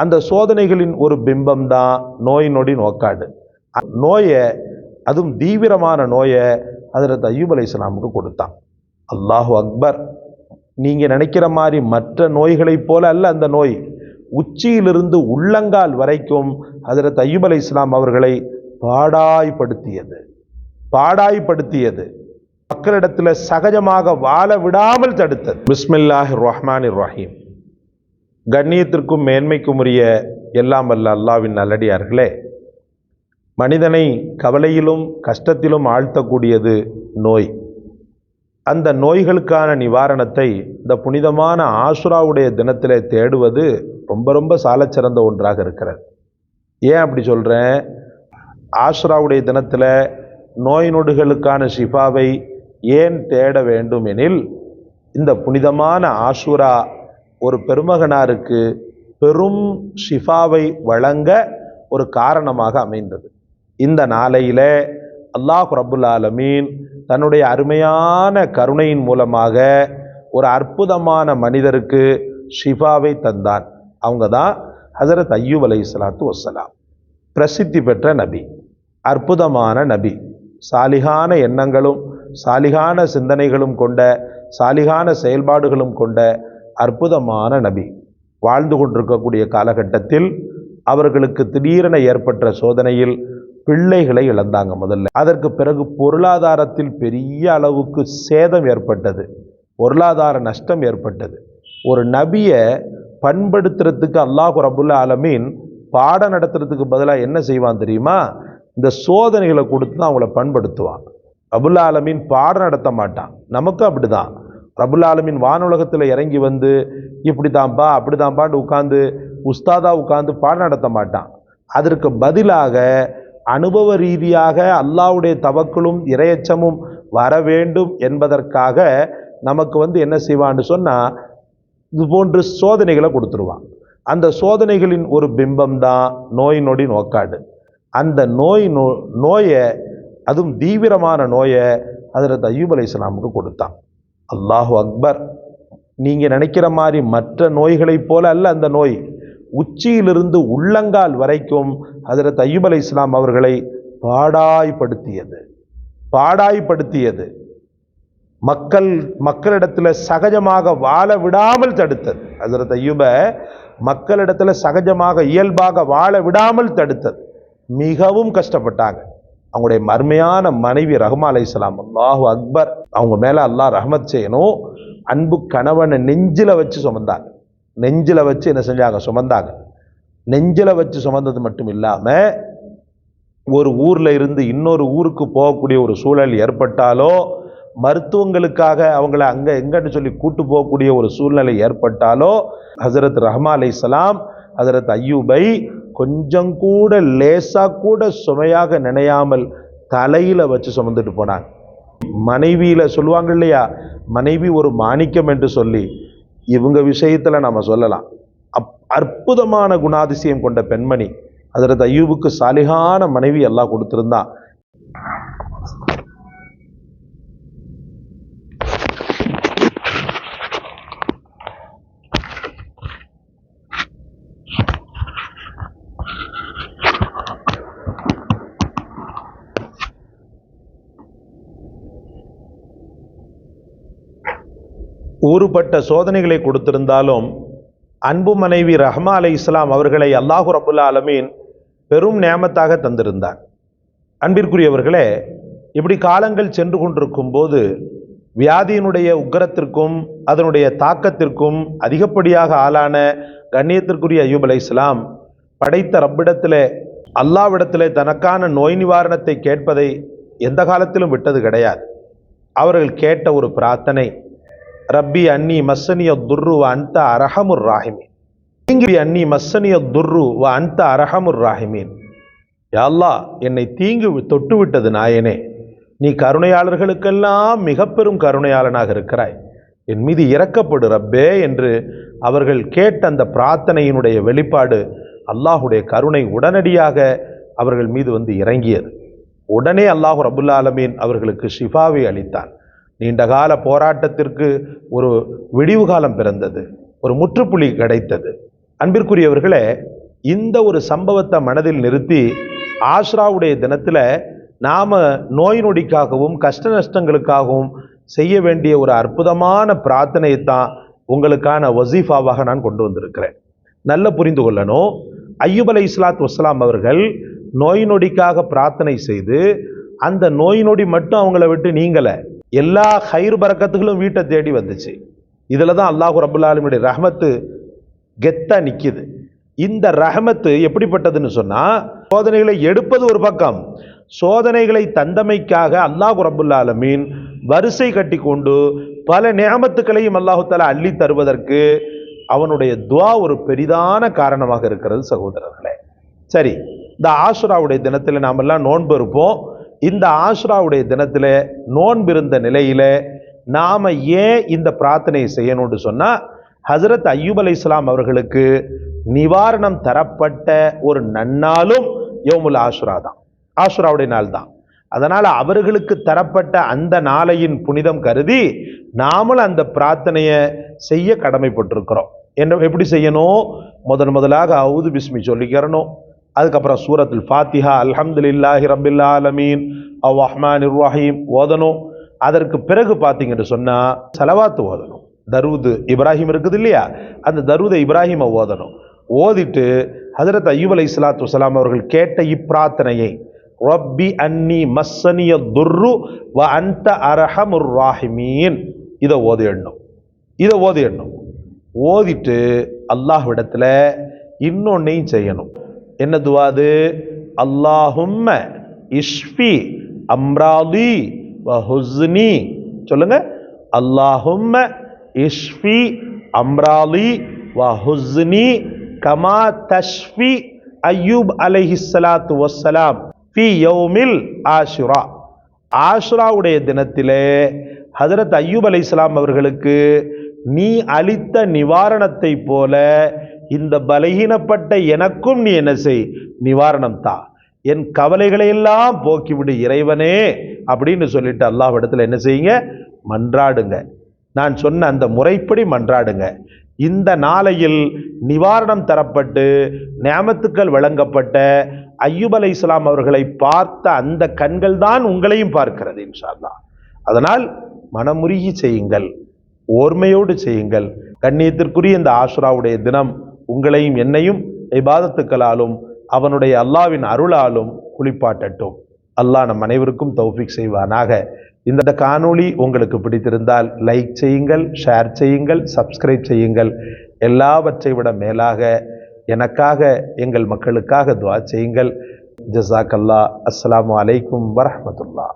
அந்த சோதனைகளின் ஒரு பிம்பம் தான் நோய் நொடி நோக்காடு. நோயை, அதுவும் தீவிரமான நோயை ஹஜ்ரத் அய்யூப் அலைஹிஸ்ஸலாமுக்கு கொடுத்தான். அல்லாஹு அக்பர். நீங்கள் நினைக்கிற மாதிரி மற்ற நோய்களைப் போல அல்ல அந்த நோய். உச்சியிலிருந்து உள்ளங்கால் வரைக்கும் ஹஜ்ரத் அய்யூப் அலைஹிஸ்ஸலாம் அவர்களை பாடாய்படுத்தியது. மக்களிடத்தில் சகஜமாக வாழ விடாமல் தடுத்தது. பிஸ்மில்லாஹிர் ரஹ்மானிர் ரஹீம். கண்ணியத்திற்கும் மேன்மைக்கும் உரிய எல்லாம் வல்ல அல்லாஹ்வின் நல்லடியார்களே, மனிதனை கவலையிலும் கஷ்டத்திலும் ஆழ்த்தக்கூடியது நோய். அந்த நோய்களுக்கான நிவாரணத்தை இந்த புனிதமான ஆஷுராவுடைய தினத்திலே தேடுவது ரொம்ப ரொம்ப சாலச்சிறந்த ஒன்றாக இருக்கிறது. ஏன் அப்படி சொல்கிறேன்? ஆஷுராவுடைய தினத்தில் நோய் நொடுகளுக்கான ஷிஃபாவை ஏன் தேட வேண்டும் எனில், இந்த புனிதமான ஆஷுரா ஒரு பெருமகனாருக்கு பெரும் ஷிஃபாவை வழங்க ஒரு காரணமாக அமைந்தது. இந்த நாளையிலே அல்லாஹ் ரப்புல் ஆலமீன் தன்னுடைய அருமையான கருணையின் மூலமாக ஒரு அற்புதமான மனிதருக்கு ஷிஃபாவை தந்தான். அவங்க தான் ஹஜ்ரத் அய்யூப் அலைஹிஸ்ஸலாத்து வஸ்ஸலாம். பிரசித்தி பெற்ற நபி, அற்புதமான நபி, சாலிகான எண்ணங்களும் சாலிகான சிந்தனைகளும் கொண்ட, சாலிகான செயல்பாடுகளும் கொண்ட அற்புதமான நபி. வாழ்ந்து கொண்டிருக்கக்கூடிய காலகட்டத்தில் அவர்களுக்கு திடீரென ஏற்பட்ட சோதனையில் பிள்ளைகளை இழந்தாங்க முதல்ல. அதற்கு பிறகு பொருளாதாரத்தில் பெரிய அளவுக்கு சேதம் ஏற்பட்டது, பொருளாதார நஷ்டம் ஏற்பட்டது. ஒரு நபியை பண்படுத்துறதுக்கு அல்லாஹ் ரப்புல் ஆலமீன் பாடம் நடத்துறதுக்கு பதிலாக என்ன செய்வான் தெரியுமா? இந்த சோதனைகளை கொடுத்து தான் அவங்கள பண்படுத்துவான். ரப்புல் ஆலமீன் பாடம் நடத்த மாட்டான். நமக்கும் அப்படிதான். ரப்புல் ஆலமீன் வானுலகத்தில் இறங்கி வந்து இப்படி தான்ப்பா அப்படி தான்ப்பான்னு உட்காந்து உஸ்தாதா உட்காந்து பாடம் நடத்த மாட்டான். அதற்கு பதிலாக அனுபவ ரீதியாக அல்லாஹ்வுடைய தவக்குலும் இறையச்சமும் வர வேண்டும் என்பதற்காக நமக்கு என்ன செய்வான்னு சொன்னால், இது போன்று சோதனைகளை கொடுத்துருவான். அந்த சோதனைகளின் ஒரு பிம்பம் தான் நோய் நொடி நோக்காடு. அந்த நோயை, அதுவும் தீவிரமான நோயை ஹஜ்ரத் அய்யூப் அலைஹிஸ்ஸலாமுக்கு கொடுத்தான். அல்லாஹு அக்பர். நீங்கள் நினைக்கிற மாதிரி மற்ற நோய்களைப் போல அல்ல அந்த நோய். உச்சியிலிருந்து உள்ளங்கால் வரைக்கும் ஹஜ்ரத் அய்யூப் அலைஹிஸ்ஸலாம் அவர்களை பாடாய்படுத்தியது. மக்களிடத்தில் சகஜமாக வாழ விடாமல் தடுத்தது. ஹஜ்ரத் அய்யூபை மக்களிடத்தில் சகஜமாக இயல்பாக வாழ விடாமல் தடுத்தது. மிகவும் கஷ்டப்பட்டாங்க. அவங்களுடைய மர்மையான மனைவி ரஹ்மா அலைஹிஸ்ஸலாம், அல்லாஹு அக்பர், அவங்க மேலே அல்லாஹ் ரஹ்மத் செய்யணும், அன்பு கணவனை நெஞ்சில் வச்சு சுமந்தாங்க. நெஞ்சில் வச்சு என்ன செஞ்சாங்க? சுமந்தாங்க. நெஞ்சில் வச்சு சுமந்தது மட்டும் இல்லாமல், ஒரு ஊரில் இருந்து இன்னொரு ஊருக்கு போகக்கூடிய ஒரு சூழல் ஏற்பட்டாலோ, மருத்துவங்களுக்காக அவங்கள அங்கே எங்கன்னு சொல்லி கூட்டு போகக்கூடிய ஒரு சூழ்நிலை ஏற்பட்டாலோ, ஹஜ்ரத் ரஹ்மா அலைஹிஸ்ஸலாம் ஹஜ்ரத் அய்யூபை கொஞ்சம் கூட லேசாக கூட சுமையாக நினையாமல் தலையில் வச்சு சுமந்துட்டு போனாங்க. மனைவியில் சொல்லுவாங்க இல்லையா, மனைவி ஒரு மாணிக்கம் என்று சொல்லி, இவங்க விஷயத்தில் நம்ம சொல்லலாம். அற்புதமான குணாதிசயம் கொண்ட பெண்மணி ஹஜ்ரத் அய்யூபுக்கு சாலிகான மனைவி எல்லாம் கொடுத்திருந்தான். ஊறுபட்ட சோதனைகளை கொடுத்திருந்தாலும் அன்பு மனைவி ரஹ்மா அலைஹிஸ்ஸலாம் அவர்களை அல்லாஹு ரப்புல் ஆலமீன் பெரும் நியாமத்தாக தந்திருந்தார். அன்பிற்குரியவர்களே, இப்படி காலங்கள் சென்று கொண்டிருக்கும் போது வியாதியினுடைய உக்கிரத்திற்கும் அதனுடைய தாக்கத்திற்கும் அதிகப்படியாக ஆளான கண்ணியத்திற்குரிய அய்யூப் அலைஹிஸ்ஸலாம் படைத்த ரப்பிடத்தில், அல்லாஹ்விடத்தில் தனக்கான நோய் நிவாரணத்தை கேட்பதை எந்த காலத்திலும் விட்டது கிடையாது. அவர்கள் கேட்ட ஒரு பிரார்த்தனை, ரப்பி அன்னி மஸ்ஸனிய துர்ரு வ அன்த அரஹமுர் ராஹிமீன். அன்னி மஸ்ஸனிய துர்ரு வ அன்த அரஹமுர் ராஹிமீன். யா அல்லாஹ், என்னை தீங்கு தொட்டு விட்டது நாயனே, நீ கருணையாளர்களுக்கெல்லாம் மிக பெரும் கருணையாளனாக இருக்கிறாய், என் மீது இரக்கப்படு ரப்பே என்று அவர்கள் கேட்ட அந்த பிரார்த்தனையினுடைய வெளிப்பாடு அல்லாஹுடைய கருணை உடனடியாக அவர்கள் மீது இறங்கியது. உடனே அல்லாஹ் ரப்புல் ஆலமீன் அவர்களுக்கு ஷிஃபாவை அளித்தான். நீண்டகால போராட்டத்திற்கு ஒரு விடிவு காலம் பிறந்தது, ஒரு முற்றுப்புள்ளி கிடைத்தது. அன்பிற்குரியவர்களே, இந்த ஒரு சம்பவத்தை மனதில் நிறுத்தி ஆஷ்ராவுடைய தினத்தில் நாம நோய் நொடிக்காகவும் கஷ்ட நஷ்டங்களுக்காகவும் செய்ய வேண்டிய ஒரு அற்புதமான பிரார்த்தனையை தான் உங்களுக்கான வசீஃபாவாக நான் கொண்டு வந்திருக்கிறேன். நல்ல புரிந்து கொள்ளணும். ஐயூப் அலைஹிஸ்ஸலாத்து வஸ்ஸலாம் அவர்கள் நோய் நொடிக்காக பிரார்த்தனை செய்து அந்த நோய் நொடி மட்டும் அவங்கள விட்டு நீங்கல, எல்லா ஹைர் பரக்கத்துகளும் வீட்டை தேடி வந்துச்சு. இதில் தான் அல்லாஹ் ரப்புல் ஆலமீனுடைய ரஹ்மத்து கெத்தா நிற்கிது. இந்த ரஹ்மத்து எப்படிப்பட்டதுன்னு சொன்னா, சோதனைகளை எடுப்பது ஒரு பக்கம், சோதனைகளை தந்தமைக்காக அல்லாஹ் ரப்புல் ஆலமீன் வரிசை கட்டி கொண்டு பல நிஅமத்துக்களையும் அல்லாஹு தஆலா அள்ளி தருவதற்கு அவனுடைய துஆ ஒரு பெரிதான காரணமாக இருக்கிறது சகோதரர்களே. சரி, இந்த ஆஷுராவுடைய தினத்தில் நாம் எல்லாம் நோன்பு இருப்போம். இந்த ஆஷுராவுடைய தினத்தில் நோன்பு இருந்த நிலையில நாம ஏன் இந்த பிரார்த்தனையை செய்யணும்னு சொன்னா, ஹஜ்ரத் ஐயூப் அலைஹிஸ்ஸலாம் அவர்களுக்கு நிவாரணம் தரப்பட்ட ஒரு நன்னாளும் யௌமுல் ஆஷுரா தான், ஆஷுராவுடைய நாள் தான். அதனால அவர்களுக்கு தரப்பட்ட அந்த நாளையின் புனிதம் கருதி நாமளும் அந்த பிரார்த்தனையை செய்ய கடமைப்பட்டிருக்கிறோம். என்ன எப்படி செய்யணும்? முதலாக அவுது பிஸ்மி சொல்லிக்கிறணும். அதுக்கப்புறம் சூரத்துல் ஃபாத்திஹா, அல்ஹம்துலில்லாஹி ரப்பில் ஆலமீன், அர்ரஹ்மானிர் ரஹீம் ஓதணும். அதற்கு பிறகு பார்த்தீங்கன்னு சொன்னா ஸலவாத்து ஓதணும். தரூது இப்ராஹிம் இருக்குது இல்லையா, அந்த தரூது இப்ராஹிமை ஓதணும். ஓதிட்டு ஹஜ்ரத் ஐயூப் அலைஹிஸ்ஸலாத்து வஸ்ஸலாம் அவர்கள் கேட்ட இப்பிரார்த்தனையை, ரப்பி அன்னி மஸ்ஸனிய துர்ரு வ அன்த அர்ஹமுர் ராஹிமீன், இதை ஓதிடணும். ஓதிட்டு அல்லாஹ்விடத்தில் இன்னொன்னையும் செய்யணும். என்ன துவாது? அல்லாஹும்ம இஷ்ஃபி அம்ராதி வ ஹுஸ்னி. சொல்லுங்க, அல்லாஹும்ம இஷ்ஃபி அம்ராதி வ ஹுஸ்னி கமா தஷ்ஃபி ஐயூப் அலைஹிஸ்ஸலாத்து வஸ்ஸலாம் ஃபி யௌமில் ஆஷுரா. ஆஷுராவுடைய தினத்திலே ஹஜ்ரத் ஐயூப் அலைஹிஸ்ஸலாம் அவர்களுக்கு நீ அளித்த நிவாரணத்தை போல இந்த பலகீனப்பட்ட எனக்கும் நீ என்ன செய், நிவாரணம் தா, என் கவலைகளை எல்லாம் போக்கிவிடு இறைவனே அப்படின்னு சொல்லிட்டு அல்லாஹ்விடத்தில் என்ன செய்யுங்க? மன்றாடுங்க. நான் சொன்ன அந்த முறைப்படி மன்றாடுங்க. இந்த நாளையில் நிவாரணம் தரப்பட்டு நியாமத்துக்கள் வழங்கப்பட்ட ஐயூப் அலைஹிஸ்ஸலாம் அவர்களை பார்த்த அந்த கண்கள் தான் உங்களையும் பார்க்கிறது இன்ஷா அல்லாஹ். அதனால் மனமுருகி செய்யுங்கள், ஓர்மையோடு செய்யுங்கள். கண்ணியத்திற்குரிய இந்த ஆஷுராவுடைய தினம் உங்களையும் என்னையும் இபாதத்துக்களாலும் அவனுடைய அல்லாஹ்வின் அருளாலும் குளிப்பாட்டட்டும். அல்லாஹ் நம் அனைவருக்கும் தௌஃபீக் செய்வானாக. இந்த காணொளி உங்களுக்கு பிடித்திருந்தால் லைக் செய்யுங்கள், ஷேர் செய்யுங்கள், சப்ஸ்கிரைப் செய்யுங்கள். எல்லாவற்றை விட மேலாக எனக்காக, எங்கள் மக்களுக்காக துஆ செய்யுங்கள். ஜஸாக்கல்லாஹ். அஸ்ஸலாமு அலைக்கும் வரஹ்மத்துல்லாஹ்.